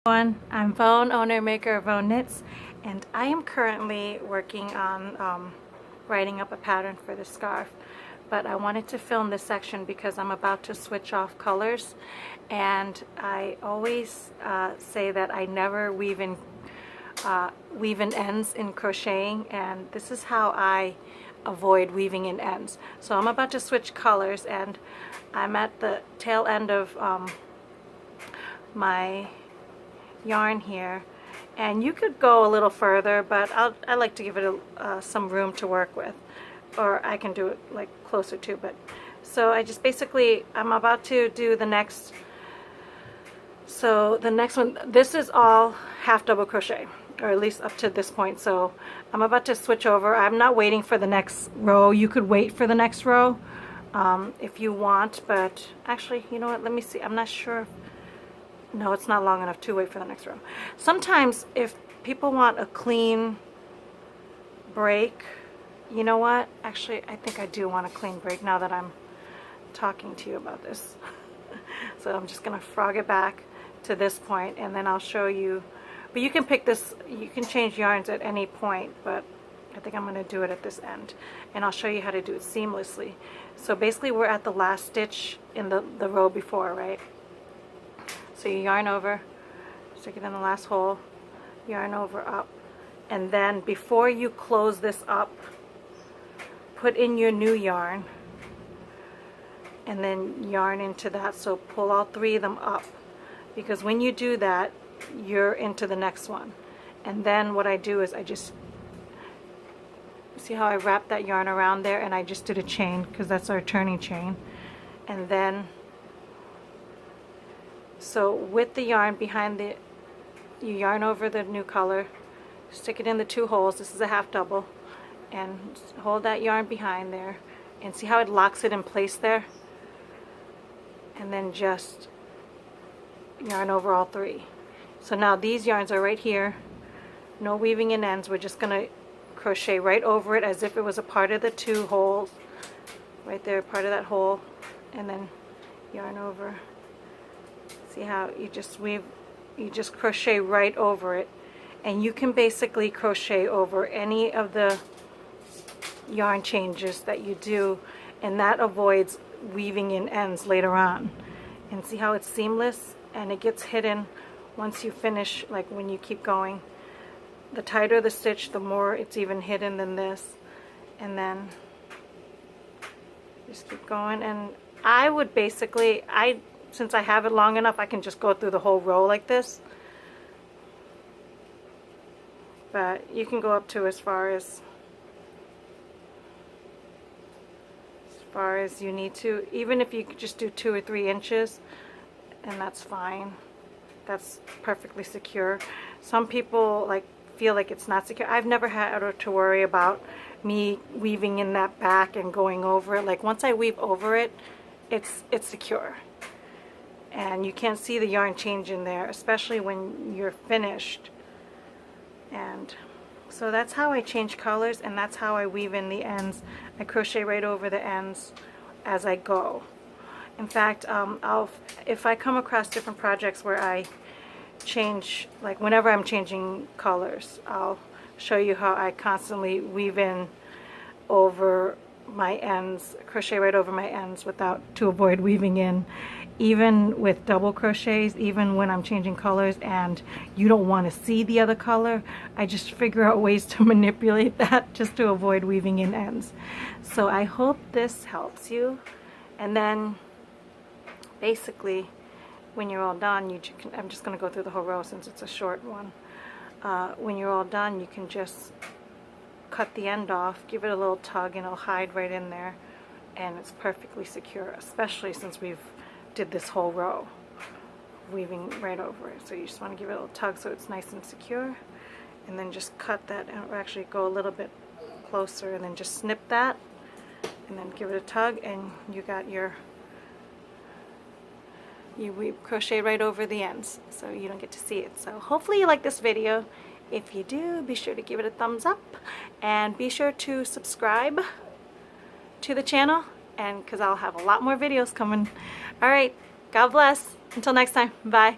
I'm Vone, owner maker of Vone Knits, and I am currently working on writing up a pattern for this scarf. But I wanted to film this section because I'm about to switch off colors, and I always say that I never weave in ends in crocheting, and this is how I avoid weaving in ends. So I'm about to switch colors, and I'm at the tail end of my yarn here, and you could go a little further, but I like to give it some room to work with, or I can do it like closer to. But so I just basically, I'm about to do the next. So the next one, this is all half double crochet, or at least up to this point. So I'm about to switch over. I'm not waiting for the next row. You could wait for the next row if you want, but actually, you know what, let me see. I'm not sure. No, it's not long enough to wait for the next row. Sometimes if people want a clean break, you know what? Actually, I think I do want a clean break now that I'm talking to you about this. So I'm just going to frog it back to this point, and then I'll show you. But you can pick this, you can change yarns at any point, but I think I'm going to do it at this end. And I'll show you how to do it seamlessly. So basically we're at the last stitch in the row before, right? So you yarn over, stick it in the last hole, yarn over up, and then before you close this up, put in your new yarn, and then yarn into that. So pull all three of them up, because when you do that, you're into the next one. And then what I do is I just, see how I wrap that yarn around there, and I just did a chain, because that's our turning chain. And then so with the yarn behind the, you yarn over the new color, stick it in the two holes. This is a half double, and hold that yarn behind there, and see how it locks it in place there, and then just yarn over all three. So now these yarns are right here, no weaving in ends. We're just gonna crochet right over it as if it was a part of the two holes right there, part of that hole, and then yarn over. See how you just weave, you just crochet right over it, and you can basically crochet over any of the yarn changes that you do, and that avoids weaving in ends later on. And see how it's seamless, and it gets hidden once you finish. Like when you keep going, the tighter the stitch, the more it's even hidden than this. And then just keep going. And I would basically, since I have it long enough, I can just go through the whole row like this. But you can go up to as far as you need to, even if you could just do 2 or 3 inches, and that's fine. That's perfectly secure. Some people feel like it's not secure. I've never had to worry about me weaving in that back and going over it. Like once I weave over it, it's secure. And you can't see the yarn change in there, especially when you're finished. And so that's how I change colors, and that's how I weave in the ends. I crochet right over the ends as I go. In fact, if I come across different projects where I change, like whenever I'm changing colors, I'll show you how I constantly weave in over my ends, crochet right over my ends to avoid weaving in. Even with double crochets, even when I'm changing colors and you don't want to see the other color, I just figure out ways to manipulate that just to avoid weaving in ends. So I hope this helps you. And then basically when you're all done, I'm just going to go through the whole row since it's a short one. When you're all done, you can just cut the end off, give it a little tug, and it'll hide right in there, and it's perfectly secure, especially since we've did this whole row weaving right over it. So you just want to give it a little tug so it's nice and secure, and then just cut that, and actually go a little bit closer, and then just snip that, and then give it a tug, and you got your, you weave crochet right over the ends so you don't get to see it. So hopefully you like this video. If you do, be sure to give it a thumbs up, and be sure to subscribe to the channel, and because I'll have a lot more videos coming. All right, God bless. Until next time, bye.